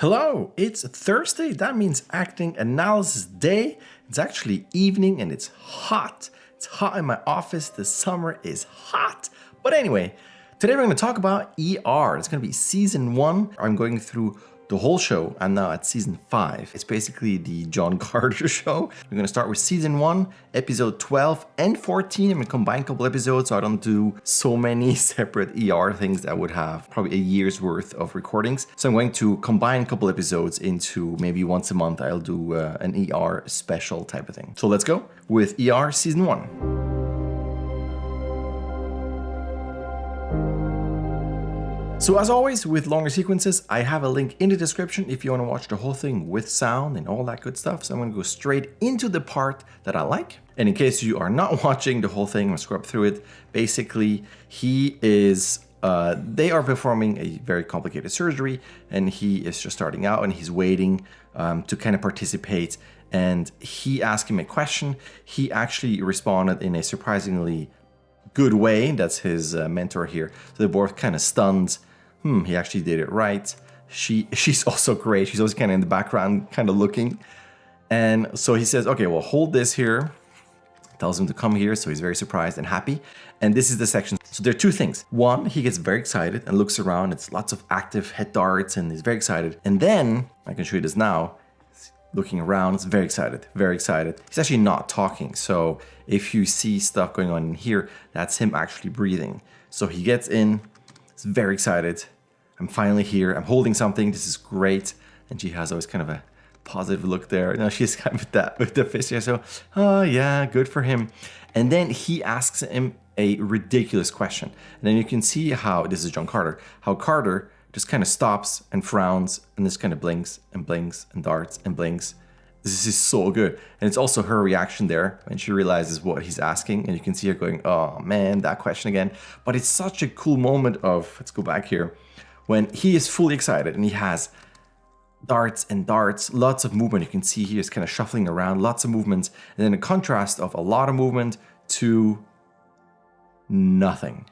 Hello, it's Thursday. That means acting analysis day. It's actually evening and it's hot. It's hot in my office. The summer is hot. But anyway, today we're going to talk about ER. It's going to be season 1. I'm going through the whole show. I'm now at season 5. It's basically the John Carter show. We're going to start with season 1, episode 12 and 14. I'm going to combine a couple episodes so I don't do so many separate ER things that would have probably a year's worth of recordings. So I'm going to combine a couple episodes into maybe once a month I'll do an ER special type of thing. So let's go with ER season 1. So as always, with longer sequences, I have a link in the description if you want to watch the whole thing with sound and all that good stuff. So I'm going to go straight into the part that I like. And in case you are not watching the whole thing, I'm going to scrub through it. Basically, they are performing a very complicated surgery and he is just starting out and he's waiting to kind of participate. And he asked him a question. He actually responded in a surprisingly good way. That's his mentor here. So they're both kind of stunned. He actually did it right. She's also great. She's always kind of in the background, kind of looking. And so he says, okay, well, hold this here. Tells him to come here. So he's very surprised and happy. And this is the section. So there are two things. One, he gets very excited and looks around. It's lots of active head darts and he's very excited. And then, I can show you this now, looking around, it's very excited, very excited. He's actually not talking. So if you see stuff going on in here, that's him actually breathing. So he gets in, he's very excited. I'm finally here, I'm holding something, this is great. And she has always kind of a positive look there. Now she's kind of with the face here. So, oh yeah, good for him. And then he asks him a ridiculous question. And then you can see how, this is John Carter, how Carter just kind of stops and frowns and just kind of blinks and blinks and darts and blinks. This is so good. And it's also her reaction there when she realizes what he's asking. And you can see her going, oh man, that question again. But it's such a cool moment of, let's go back here, when he is fully excited and he has darts and darts, lots of movement. You can see he is kind of shuffling around, lots of movements. And then a contrast of a lot of movement to nothing.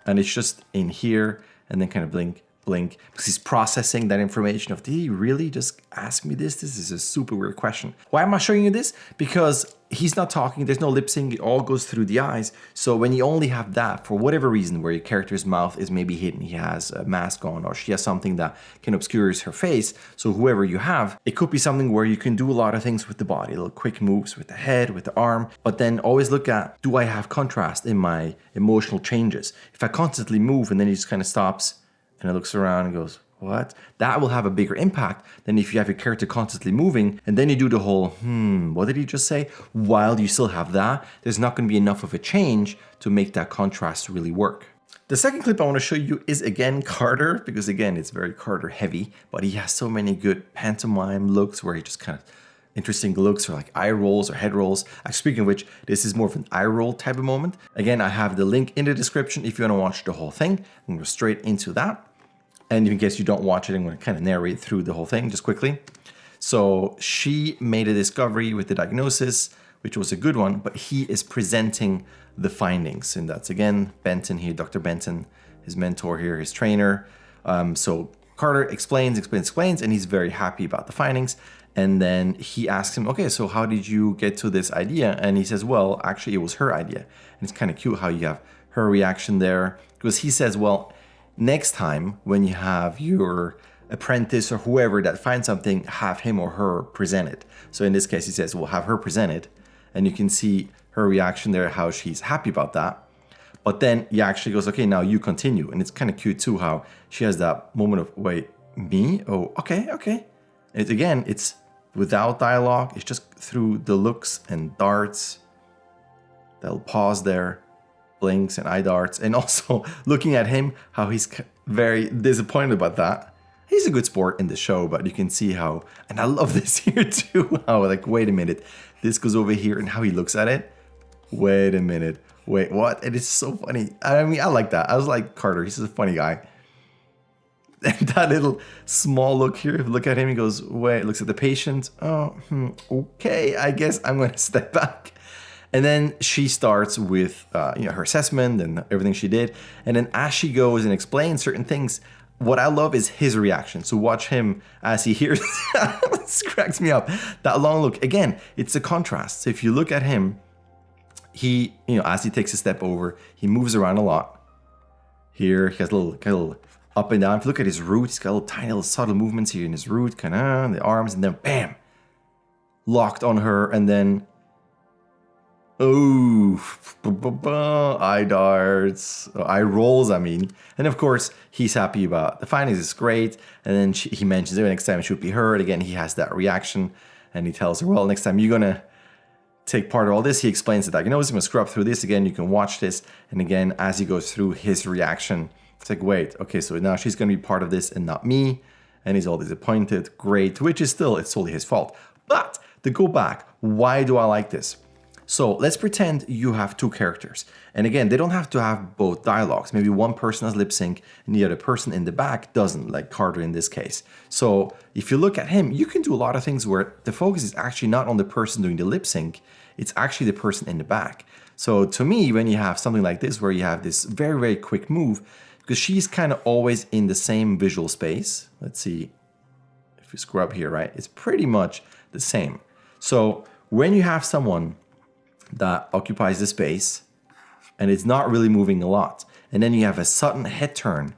And it's just in here and then kind of blink, because he's processing that information of, did he really just ask me this? This is a super weird question. Why am I showing you this? Because he's not talking, there's no lip sync, it all goes through the eyes. So when you only have that, for whatever reason, where your character's mouth is maybe hidden, he has a mask on or she has something that can obscure her face, so whoever you have, it could be something where you can do a lot of things with the body, little quick moves with the head, with the arm, but then always look at, do I have contrast in my emotional changes? If I constantly move and then he just kind of stops, and it looks around and goes, what? That will have a bigger impact than if you have your character constantly moving and then you do the whole, what did he just say? While you still have that, there's not going to be enough of a change to make that contrast really work. The second clip I want to show you is again Carter, because again, it's very Carter heavy, but he has so many good pantomime looks where he just kind of interesting looks or like eye rolls or head rolls. Speaking of which, this is more of an eye roll type of moment. Again, I have the link in the description if you want to watch the whole thing. I'm going to go straight into that. And in case you don't watch it, I'm going to kind of narrate through the whole thing just quickly. So she made a discovery with the diagnosis, which was a good one, but he is presenting the findings. And that's again, Benton here, Dr. Benton, his mentor here, his trainer. So Carter explains, and he's very happy about the findings. And then he asks him, okay, so how did you get to this idea? And he says, well, actually it was her idea. And it's kind of cute how you have her reaction there, because he says, well, next time when you have your apprentice or whoever that finds something, have him or her present it. So in this case, he says, well, have her present it. And you can see her reaction there, how she's happy about that. But then he actually goes, okay, now you continue. And it's kind of cute too, how she has that moment of, wait, me? Oh, okay. It's without dialogue. It's just through the looks and darts. They'll pause there. Blinks and eye darts, and also looking at him, how he's very disappointed about that. He's a good sport in the show, but you can see how, and I love this here too, how like, wait a minute, this goes over here and how he looks at it. Wait a minute, wait, what? It is so funny. I mean, I like that. I was like, Carter, he's a funny guy. And that little small look here, look at him, he goes, wait, looks at the patient. Oh, okay, I guess I'm going to step back. And then she starts with her assessment and everything she did. And then as she goes and explains certain things, what I love is his reaction. So watch him as he hears, this cracks me up. That long look, again, it's a contrast. So if you look at him, he, as he takes a step over, he moves around a lot. Here, he has a little up and down. If you look at his root, he's got little tiny little subtle movements here in his root, kind of the arms, and then bam, locked on her, and then eye darts, eye rolls, and of course he's happy about the findings. It's great, and then he mentions it next time it should be her. And again, he has that reaction, and he tells her, well, next time you're gonna take part of all this. He explains the diagnosis. I'm gonna scrub through this again. You can watch this, and again, as he goes through his reaction, it's like, wait, okay, so now she's gonna be part of this and not me, and he's all disappointed. Great, which is still, it's totally his fault. But to go back, why do I like this? So let's pretend you have two characters. And again, they don't have to have both dialogues. Maybe one person has lip sync and the other person in the back doesn't, like Carter in this case. So if you look at him, you can do a lot of things where the focus is actually not on the person doing the lip sync, it's actually the person in the back. So to me, when you have something like this, where you have this very, very quick move, because she's kind of always in the same visual space. Let's see if we screw up here, right? It's pretty much the same. So when you have someone that occupies the space and it's not really moving a lot, and then you have a sudden head turn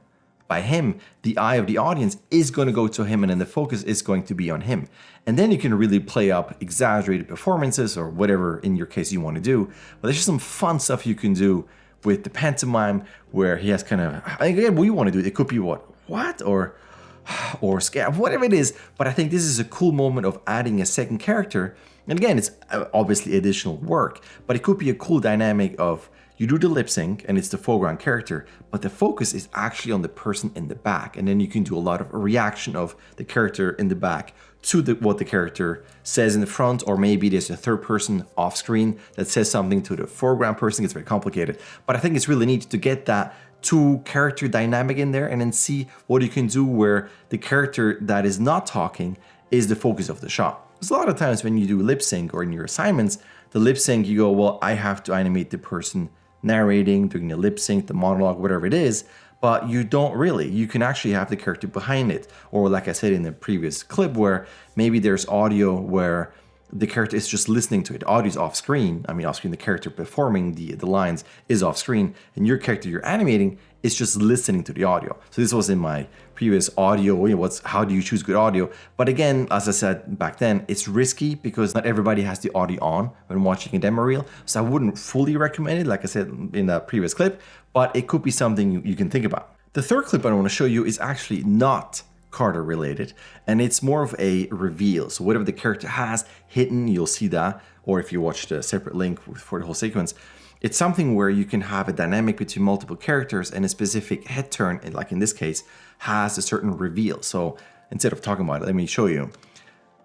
by him, the eye of the audience is going to go to him, and then the focus is going to be on him. And then you can really play up exaggerated performances or whatever in your case you want to do. But there's just some fun stuff you can do with the pantomime where he has kind of, again, what you want to do, it could be what or scare, whatever it is. But I think this is a cool moment of adding a second character. And again, it's obviously additional work, but it could be a cool dynamic of you do the lip sync and it's the foreground character, but the focus is actually on the person in the back. And then you can do a lot of reaction of the character in the back to what the character says in the front, or maybe there's a third person off screen that says something to the foreground person. It's very complicated, but I think it's really neat to get that two character dynamic in there and then see what you can do where the character that is not talking is the focus of the shot. Because a lot of times when you do lip sync or in your assignments, the lip sync, you go, well, I have to animate the person narrating, doing the lip sync, the monologue, whatever it is, but you don't really. You can actually have the character behind it. Or like I said in the previous clip, where maybe there's audio where the character is just listening to it. Audio is off screen. Off screen, the character performing the lines is off screen, and your character you're animating is just listening to the audio. So this was in my previous audio, how do you choose good audio? But again, as I said back then, it's risky because not everybody has the audio on when watching a demo reel. So I wouldn't fully recommend it, like I said in that previous clip, but it could be something you can think about. The third clip I want to show you is actually not Carter related, and it's more of a reveal. So whatever the character has hidden, you'll see that, or if you watch the separate link for the whole sequence, it's something where you can have a dynamic between multiple characters, and a specific head turn, like in this case, has a certain reveal. So instead of talking about it, let me show you.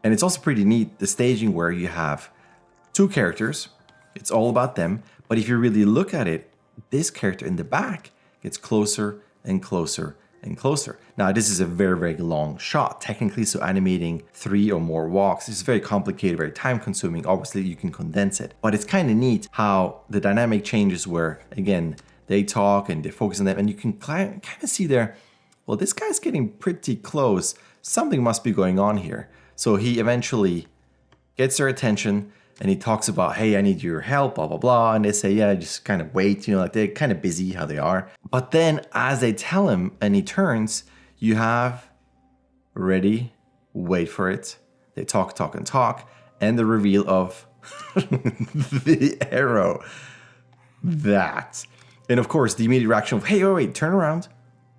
And it's also pretty neat, the staging where you have two characters, it's all about them, but if you really look at it, this character in the back gets closer and closer and closer. Now, this is a very, very long shot technically, so animating 3 or more walks is very complicated, very time consuming. Obviously, you can condense it, but it's kind of neat how the dynamic changes where, again, they talk and they focus on them, and you can kind of see there, well, this guy's getting pretty close. Something must be going on here. So he eventually gets their attention, and he talks about, hey, I need your help, blah, blah, blah. And they say, yeah, just kind of wait, like they're kind of busy how they are. But then as they tell him and he turns, you have, ready, wait for it. They talk, talk, and talk. And the reveal of the arrow. That. And of course, the immediate reaction of, hey, wait, turn around.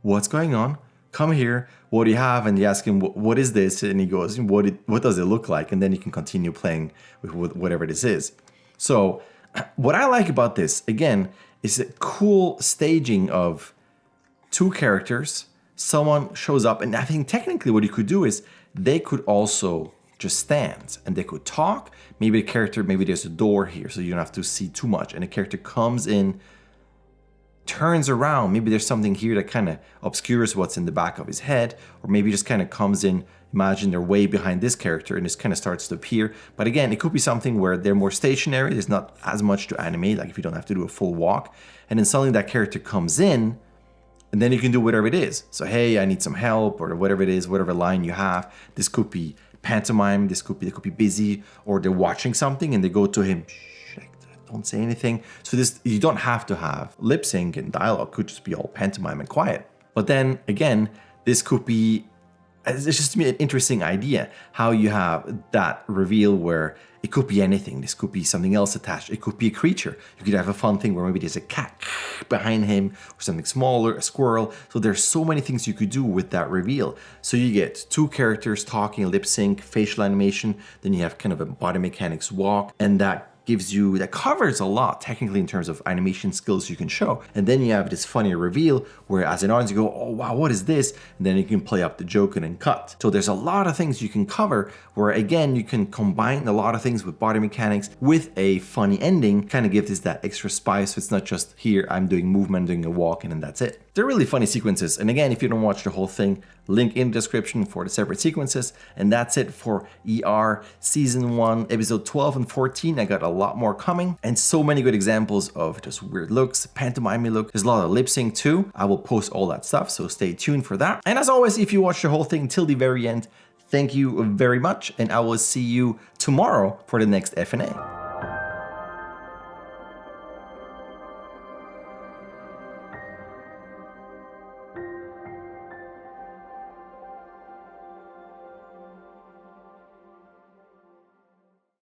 What's going on? Come here. What do you have? And you ask him, what is this? And he goes, what does it look like? And then you can continue playing with whatever this is. So what I like about this, again, is a cool staging of two characters. Someone shows up, and I think technically what you could do is they could also just stand and they could talk. Maybe the character, maybe there's a door here, so you don't have to see too much. And the character comes in, turns around, maybe there's something here that kind of obscures what's in the back of his head, or maybe just kind of comes in, imagine they're way behind this character and this kind of starts to appear. But again, it could be something where they're more stationary, there's not as much to animate, like if you don't have to do a full walk, and then suddenly that character comes in, And then you can do whatever it is. So, hey, I need some help, or whatever it is, whatever line you have. This could be pantomime, they could be busy, or they're watching something and they go to him, shh, don't say anything. So this, you don't have to have lip sync and dialogue, could just be all pantomime and quiet. But then again, this could be, it's just an interesting idea how you have that reveal where it could be anything. This could be something else attached. It could be a creature. You could have a fun thing where maybe there's a cat behind him or something smaller, a squirrel. So there's so many things you could do with that reveal. So you get two characters talking, lip sync, facial animation. Then you have kind of a body mechanics walk, and that covers a lot technically in terms of animation skills you can show. And then you have this funny reveal where as an audience you go, oh wow, what is this? And then you can play up the joke and then cut. So there's a lot of things you can cover where again, you can combine a lot of things with body mechanics with a funny ending, kind of give this that extra spice. So it's not just here, I'm doing movement, doing a walk, and then that's it. They're really funny sequences. And again, if you don't watch the whole thing, link in the description for the separate sequences. And that's it for ER Season 1, Episode 12 and 14. I got a lot more coming and so many good examples of just weird looks, pantomime look. There's a lot of lip sync too. I will post all that stuff, so stay tuned for that. And as always, if you watch the whole thing till the very end, thank you very much. And I will see you tomorrow for the next FNA.